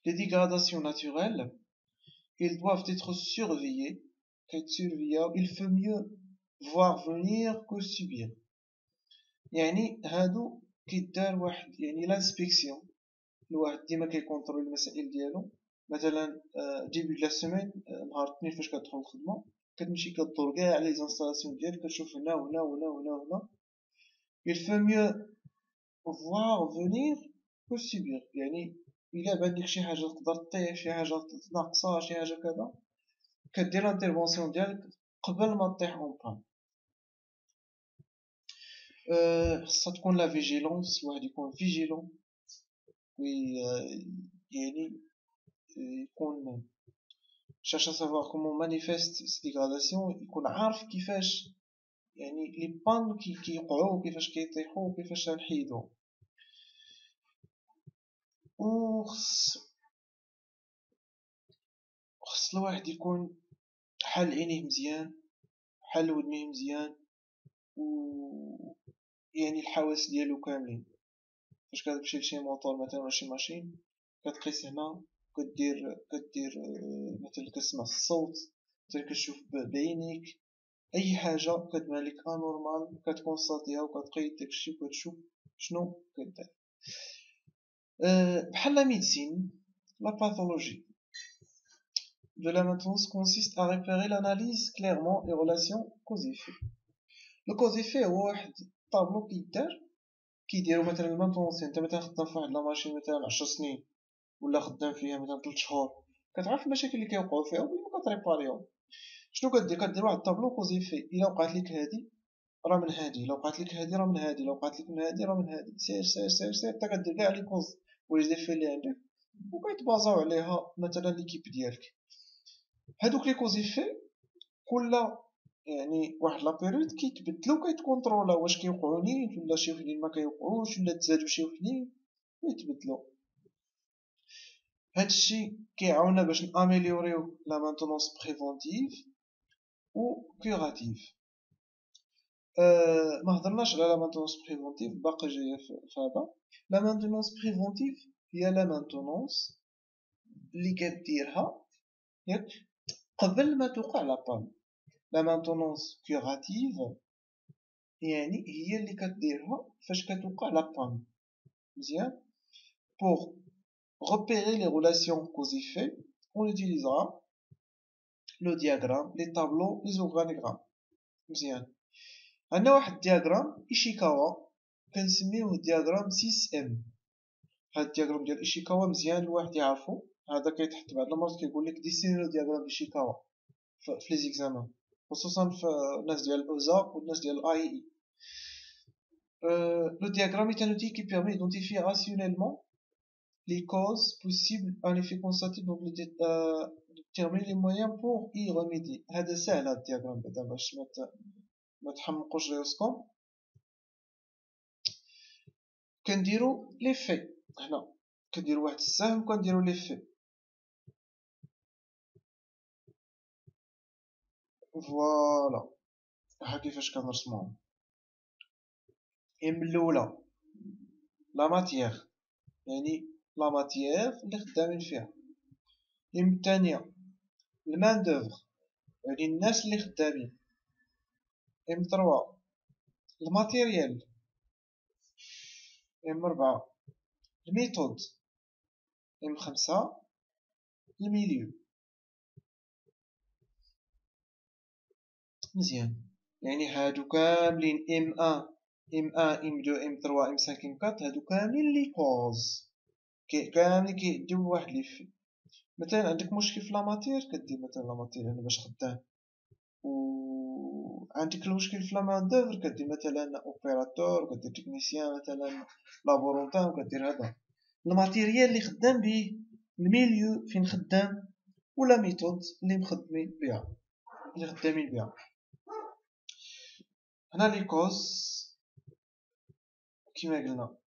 S1: Les dégradations naturelles, ils doivent être surveillées. Il faut mieux voir venir que subir. يعني هادو كيدار واحد يعني لانسبيكسيون، الواحد ديما كيكونطرول المسائل ديالو. مثلا ديبي لا سيمين نهار الاثنين فاش كتدخل الخدمه كتمشي كدور كاع لي زانستالاسيون ديالك كتشوف هنا وهنا وهنا وهنا وهنا. il faut mieux voir venir que subir، يعني الا بان لك شي حاجه تقدر تطيح، شي حاجه ناقصه، شي حاجه كذا، كدير الانترفونسيون ديالك قبل ما تطيح اون بان. خصها تكون لا فيجيلونس، الواحد يكون فيجيلون يعني يكون cherche à savoir comment manifeste cette dégradation، يكون عارف كيفاش يعني لي بان كيوقعوا كيفاش كيطيحوا كيفاش نحيدو. و خص الواحد يكون حال عينيه مزيان، حال ودنيه مزيان، و يعني الحواس ديالو كاملين. فاش كتمشي لشي موطور مثلا ولا شي ماشين كتقيس هنا، كدير مثلا كتسمع الصوت، مثلا كتشوف بعينيك اي حاجه كتبان لك انورمال كتكونستاتيها وكتقيد داكشي وكتشوف شنو كدير. بحال لا ميديسين، لا باثولوجي de la maintenance consiste à repérer l'analyse clairement les relations cause effet. le cause effet هو واحد طابلو كيديرو مثلا المانتونس. انت مثلا خدام في واحد لا ماشين مثلا 10 سنين ولا خدام فيها مثلا 3 شهور، كتعرف المشاكل اللي كيوقعوا فيها وكيف كتريباريهم. شنو كدير واحد الطابلو كوز ايفي، الا وقعت لك هادي راه من هادي، لو وقعت لك هادي راه من هادي، لو وقعت لك من هادي راه من هادي، سير سير سير سير حتى كدير كاع لي كوز ولي زيفي اللي عندك وكيتبازاو عليها مثلا ليكيب ديالك. هادوك لي كوز ايفي كل يعني واحد لا بيريود كيتبدلوا كيتكونترولا واش كيوقعوا نيت ولا شي وحدين ما كيوقعوش ولا تزادوا شي وحدين ويتبدلوا. هادشي كيعاوننا باش ناميليوريو لا مانتونونس بريفونتيف و كوراتيف. ما هضرناش على لا مانتونونس بريفونتيف، باقي جايه في هذا. لا مانتونونس بريفونتيف هي لا مانتونونس اللي كديرها ياك قبل ما توقع لا بان. لا مانتونونس كوراتيف يعني هي اللي كديرها فاش كتوقع لا بان. مزيان. pour repérer les relations cause-effet on utilisera le diagramme, les tableaux, les organogrammes. مزيان. عندنا واحد الدياغرام ايشيكاوا كنسميوه دياغرام 6 ام. هاد الدياغرام ديال ايشيكاوا مزيان الواحد يعرفو، هذا كيتحط بعض المرات كيقول لك ديسيني دياغرام ايشيكاوا في لي زيكزامان، خصوصا في الناس ديال الاوزا والناس ديال الاي اي. Le diagramme est un outil qui permet d'identifier rationnellement les causes possibles à l'effet constaté, donc déterminer les moyens pour y remédier. هذا سهل هذا الدياغرام بعدا باش ما تحمقوش ريوسكم. كنديرو لي في هنا، كنديرو واحد السهم وكنديرو لي في. فوالا ها كيفاش كنرسموهم. من الاولى لا ماتيير، يعني لا ماتيير اللي خدامين فيها. من الثانيه المان دوفر، يعني الناس اللي خدامين. من ثلاثة الماتيريال. من ربعة الميثود. من خمسة الميليو. مزيان، يعني هادو كاملين ام ان ام ان ام دو ام 3 ام 5 ام 4 هادو كاملين لي كوز كاملين كيديو واحد لي في. مثلا عندك مشكل في لا ماتير كدير مثلا لا ماتير انا باش خدام، و عندك المشكل في لا مان دوفر كدير مثلا اوبيراتور، كدير تكنيسيان مثلا لابورونتان، وكدير هذا الماتيريال اللي خدام به، الميليو فين خدام، ولا ميثود اللي مخدمين بها اللي خدامين بها. هنا لي كوز كيما قلنا.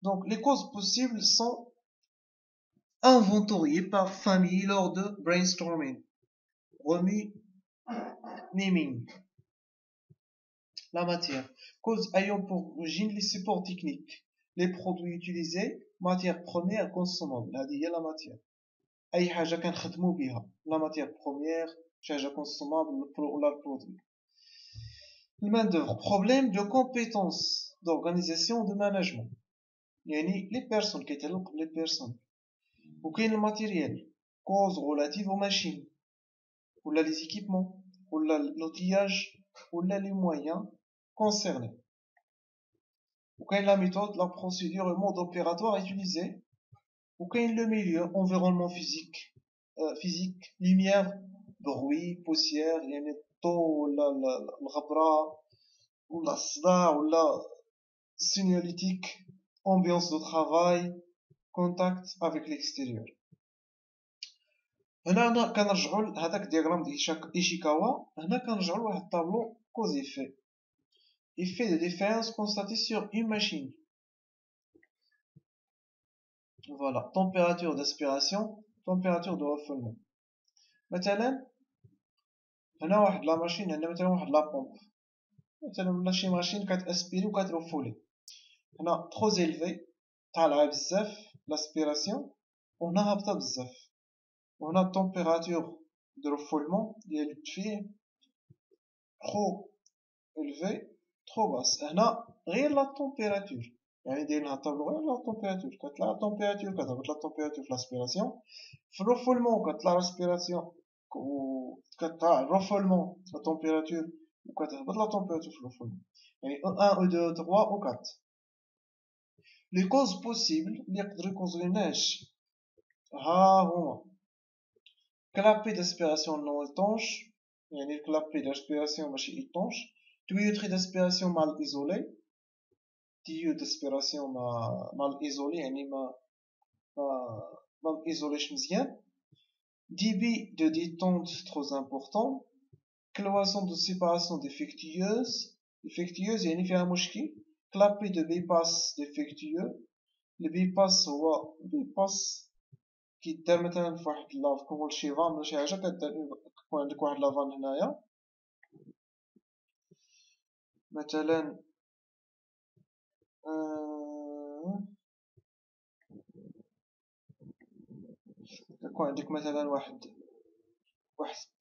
S1: Donc les causes possibles sont inventoriées par famille lors de brainstorming. Remis naming. La matière. Cause ayant pour origine les supports techniques. Les produits utilisés, matière première consommable. هذه la matière. أي حاجة كنخدمو بها. La matière première, شي حاجة consommable ولا البرودوي. Le main d'œuvre. Problème de compétence, d'organisation, de management. يعني les personnes كيتعلق les personnes. وكاين الماتيريال cause relative aux machines ولا les équipements ولا l'outillage ولا les moyens concernés. وكاين la méthode, la procédure, le mode opératoire utilisé. وكاين le milieu, environnement physique, lumière, bruit, poussière, يعني الضوء ولا الغبرة ولا الصداع ولا signalétique, ambiance de travail, contact avec l'extérieur. هنا كنرجعوا لهذاك الدياغرام ديال ايشيكاوا. هنا كنرجعوا لواحد الطابلو كوز ايفي. Effet de différence constaté sur une machine. Voilà, température d'aspiration, température de refoulement. مثلا هنا واحد لا ماشين، هنا مثلا واحد لا بومب، مثلا ولا شي ماشين كتاسبيري وكترفولي. هنا ترو زيلفي طالعه بزاف لاسبيراسيون، وهنا هابطه بزاف. وهنا التمبيراتور دو رفولمون ديال التدفئ ترو élevé trop basse. هنا غير لا تمبيراتور، يعني دايرينها الطابلو غير لا تمبيراتور. كتطلع التمبيراتور كتهبط لا تمبيراتور في لاسبيراسيون، في الرفولمون كتطلع لاسبيراسيون كتطلع الرفولمون لا تمبيراتور وكتهبط لا تمبيراتور في الرفولمون. يعني 1 و 2 و 3 و 4. لي كوز بوسيبل اللي يقدروا يكوزو لنا هادشي ها هما: كلابي داسبيراسيون نون étanche، يعني الكلابي داسبيراسيون ماشي étanche. tuyauterie d'aspiration mal isolée، tuyau d'aspiration mal isolé يعني ما isolé مزيان. débit de détente trop important. cloison de séparation défectueuse، défectueuse يعني فيها مشكل. clapet de bypass défectueux. le bypass هو bypass كيدار مثلا في واحد لاف كنقول شي فان ولا شي حاجه، كيكون عندك واحد لافان هنايا مثلا يكون عندك مثلا واحد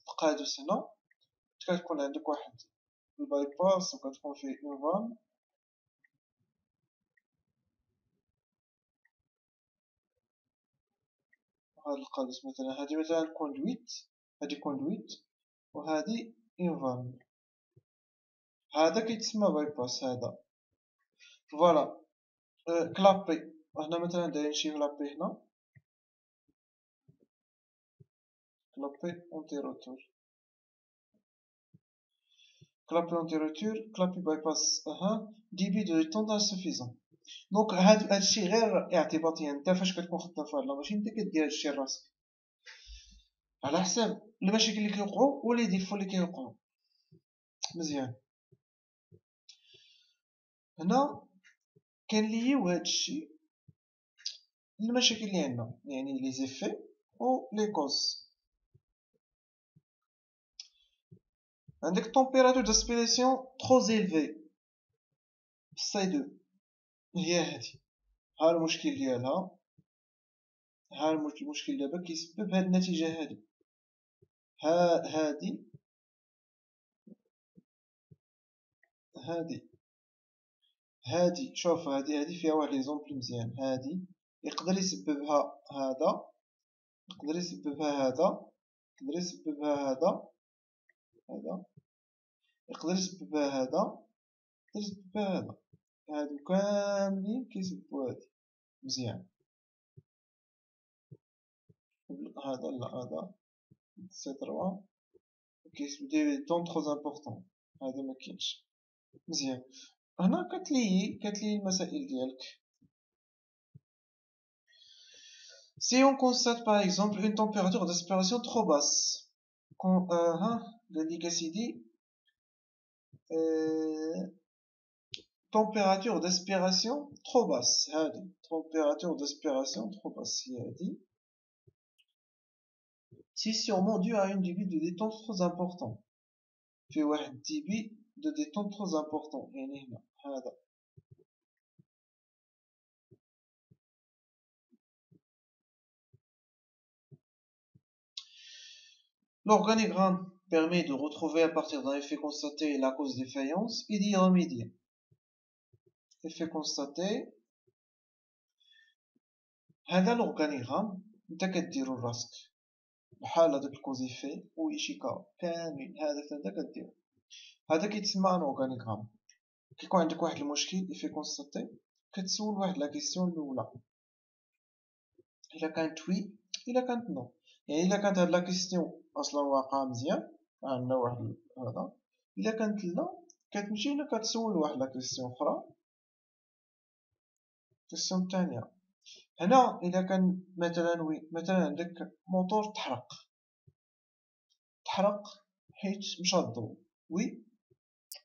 S1: القادس هنا، كتكون عندك واحد البايباس وكتكون فيه اون فان. هاد القادس مثلا، هادي مثلا كوندويت، هادي كوندويت وهادي environment. هذا كيتسمى باي باس. هذا فوالا. كلابي هنا مثلا دايرين شي كلابي هنا، كلابي اونتي روتور، كلابي اونتي روتور، كلابي باي باس ديبي دو ريتون انسوفيزون. دونك هادشي غير اعتباطيا، انت فاش كتكون خدام في هاد لا ماشين انت كدير هادشي لراسك على حساب المشاكل اللي كيوقعوا ولي ديفو اللي كيوقعوا. مزيان. هنا كنليو هادشي المشاكل اللي عندنا، يعني لي زيفي و لي كوز. عندك température d'aspiration trop élevée C2 هي هادي، ها المشكل ديالها، ها المشكل دابا كيسبب هاد النتيجة هادي. هادي هادي هادي شوف هادي فيها واحد ليزومبل مزيان. هادي يقدر يسببها هذا، يقدر يسببها هذا، يقدر يسببها هذا، هذا يقدر يسببها هذا، يقدر يسببها هذا. هادو كاملين كيسببوا هادي. مزيان. هذا لا هذا سي 3 كيسبب دي طون ترو امبورطون، هذا مكاينش. مزيان. هنا كتلي المسائل ديالك. Si on constate par exemple une température d'aspiration trop basse, température d'aspiration trop basse, température d'aspiration trop basse, c'est sûrement dû à un débit de détente trop important. في واحد débit de détente trop important، يعني هنا هذا. L'organigramme permet de retrouver à partir d'un effet constaté la cause des faillances et d'y remédier. Effet constaté. هذا l'organigramme انت كديرو لراسك بحال هذاك الكوز ايفي و ايشيكاوا كامل، هذا انت كديرو. هذا كيتسمى ان اورغانيغرام. كيكون عندك واحد المشكل ايفي كونستاتي، كتسول واحد لا كيسيون الاولى، الا كانت وي الا كانت نو. يعني الا كانت هاد لا كيسيون اصلا واقعه مزيان عندنا واحد هذا، الا كانت لا كتمشي هنا كتسول واحد لا كيسيون اخرى، الكيسيون الثانيه. هنا الا كان مثلا وي، مثلا عندك موتور تحرق حيت مشى الضوء، وي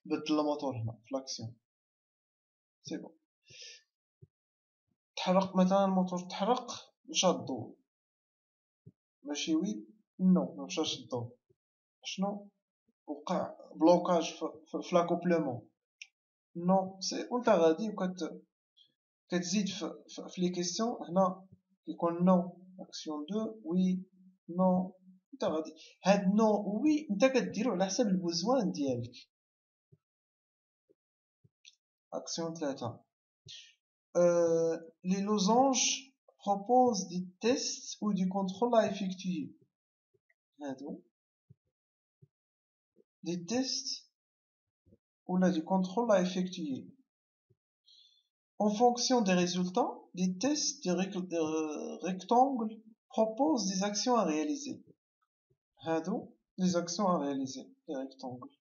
S1: بدل الموتور هنا في لاكسيون سي بون. تحرق مثلا الموتور تحرق مشى الضوء، ماشي وي نو ممشاش الضوء. شنو وقع؟ بلوكاج في لاكوبلومون نو سي. وانت غادي كتزيد في لي كيسيون. هنا كيكون نو اكسيون 2 وي نو. انت غادي هاد نو وي انت كديرو على حسب البوزوان ديالك. اكسيون 3 les losanges proposent des tests ou du contrôle à effectuer. Des tests ou là du contrôle à effectuer. En fonction des résultats, des tests de rectangles proposent des actions à réaliser. Des actions à réaliser, des rectangles.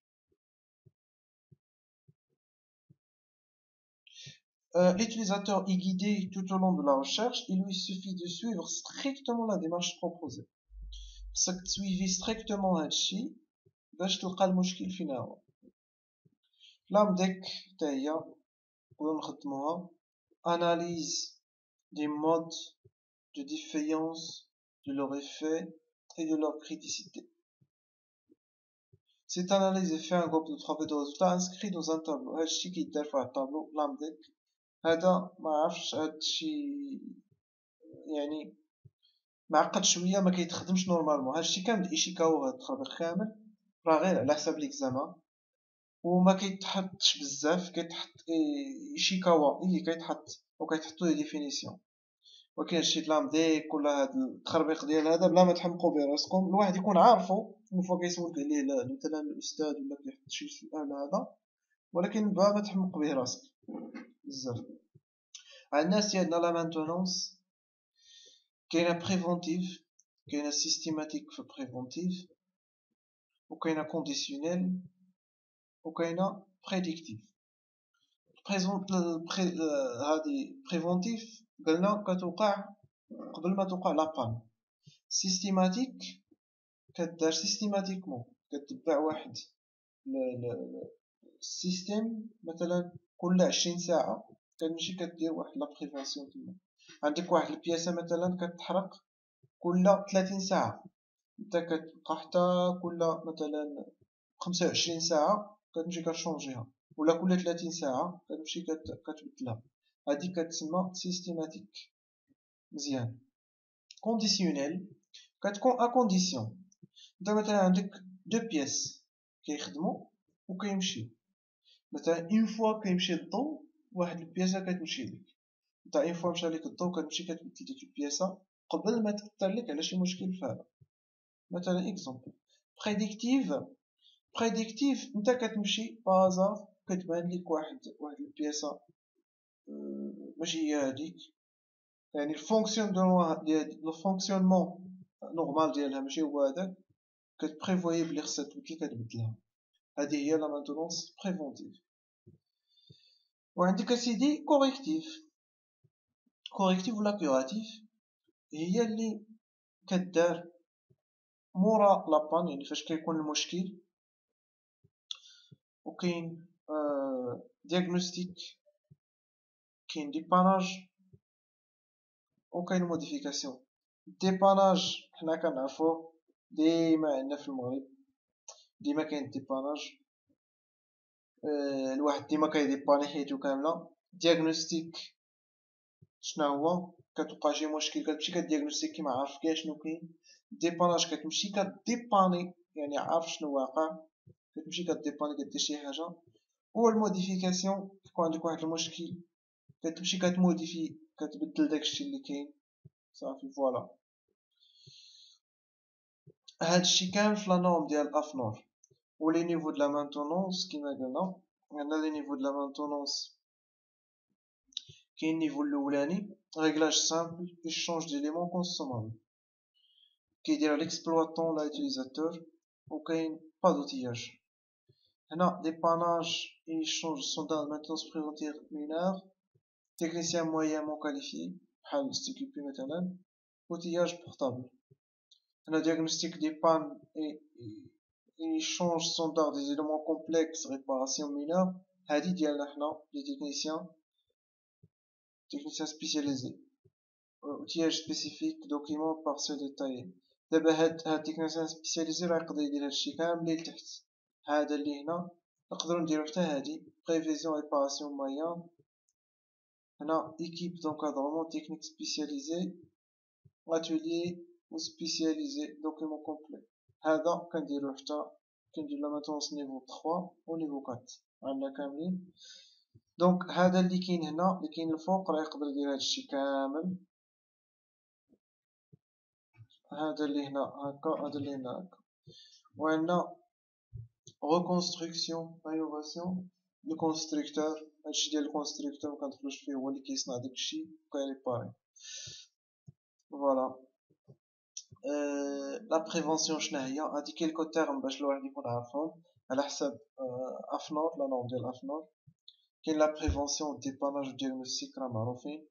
S1: L'utilisateur est guidé tout au long de la recherche. Il lui suffit de suivre strictement la démarche proposée. خصك تسويفي strictement هادشي باش تلقى المشكل فين هو. لام ديك حتى هي نقدروا نخدموها. analyse des modes de défaillance, de leur effet et de leur criticité. Cette analyse est faite un groupe de travail de résultats inscrits dans un tableau. هادشي كيدار في واحد الطابلو. لام ديك هذا ما عرفتش هادشي يعني معقد شويه، ما كيتخدمش نورمالمون. هادشي كامل ايشيكاوا، هاد التخربيق كامل راه غير على حساب ليكزامان وما كيتحطش بزاف. كيتحط ايشيكاوا كيتحط وكيتحطوا لي ديفينيسيون، ولكن هادشي لام ديك ولا هاد التخربيق ديال هذا بلا ما تحمقوا به راسكم، الواحد يكون عارفو اون فوا كيسولك عليه مثلا الاستاذ ولا كيحط شي سؤال هذا، ولكن با ما تحمق به راسك بزاف. عندنا سيادنا لا مانتونونس، كاينه بريفونتيف، كاينه سيستيماتيك في بريفونتيف، وكاينه كونديسيونيل، وكاينه بريديكتيف. هادي بريفونتيف قلنا كتوقع قبل ما توقع لابان. سيستيماتيك كدار سيستيماتيكمون، كتبع واحد السيستيم مثلا كل 20 ساعة كتمشي كدير واحد لا بريفونسيون تما. عندك واحد البياسة مثلا كتحرق كل 30 ساعة، انت كتبقى حتى كل مثلا 25 ساعة كتمشي كتشونجيها، ولا كل 30 ساعة كتمشي كتبدلها. هادي كتسمى سيستيماتيك. مزيان. كونديسيونيل كتكون ا كونديسيون، انت مثلا عندك دو بياس كيخدموا وكيمشيو، مثلا اون فوا كيمشي الضو واحد البياسه كتمشي لك، انت اون فوا مشى لك الضو كتمشي كتبدل ديك البياسه قبل ما تاثر لك على شي مشكل في هذا. مثلا اكزومبل بريديكتيف انت كتمشي بازار كتبان لك واحد البياسه ماشي هي هذيك، يعني الفونكسيونمون نورمال ديالها ماشي هو هذاك، كتبريفوي بلي خصها تبدل كتبدلها. هذه هي لا مانتونونس بريفونتيف. وعندك اسيدي كوريكتيف ولا كيوراتيف، هي اللي كدار مورا لابان، يعني فاش كيكون المشكل، وكاين دياغنوستيك، كاين ديباناج، وكاين موديفيكاسيون. ديباناج حنا كنعرفوه ديما عندنا في المغرب، ديما كاين ديباناج، الواحد ديما كيديباني حياتو كامله. دياغنوستيك شنو هو؟ كتوقع شي مشكل كتمشي كدياغنوستيكي ما عارف كاع شنو كاين. ديباناج كتمشي كديباني، يعني عارف شنو واقع، كتمشي كديباني كدير شي حاجه. هو الموديفيكاسيون كيكون عندك واحد المشكل كتمشي كتموديفي كتبدل داكشي اللي كاين صافي فوالا. هادشي كامل في لا نورم ديال افنور. و لي نيفو د لا مانتونونس كيما قلنا عندنا لي نيفو د لا مانتونونس. كاين النيفو الاولاني ريغلاج سامبل ايشونج ديليمون كونسومابل كيدير ليكسبلواتون لا يوتيليزاتور، وكاين با دوتياج. هنا ديباناج ايشونج ستاندرد مانتونس بريفونتيف مينور، تكنيسيان مويامون كاليفي بحال ستيكيبي مثلا، outillage portable. هنا diagnostic des pannes et change standard des éléments complexes, réparation mineure. هادي ديالنا حنا لي techniciens spécialisés. outillage spécifique, document parcelle détaillé. دابا هاد technicien spécialisé راه يقدر يدير هادشي كامل لتحت. هذا اللي هنا نقدروا نديرو حتى هادي prévision réparation moyen. هنا équipe d'encadrement technique spécialisée, atelier ou spécialisé, document complet. هذا كنديرو حتى كندير لا ماتونس نيفو 3 و نيفو 4 عندنا كاملين. دونك هذا اللي كاين هنا، اللي كاين الفوق راه يقدر يدير هادشي كامل. هذا اللي هنا هكا، هذا اللي هنا هكا. وعندنا reconstruction innovation لو كونستركتور. هادشي ديال الكونستركتور مكندخلوش فيه، هو اللي كيصنع داكشي وكيريباري. فوالا. لا بريفونسيون شنو هي؟ هادي كيلكو تيرم باش الواحد يكون عارفهم على حساب افنور، لا نورم ديال افنور. كاين لا بريفونسيون ديباناج و دياغنوستيك راه معروفين.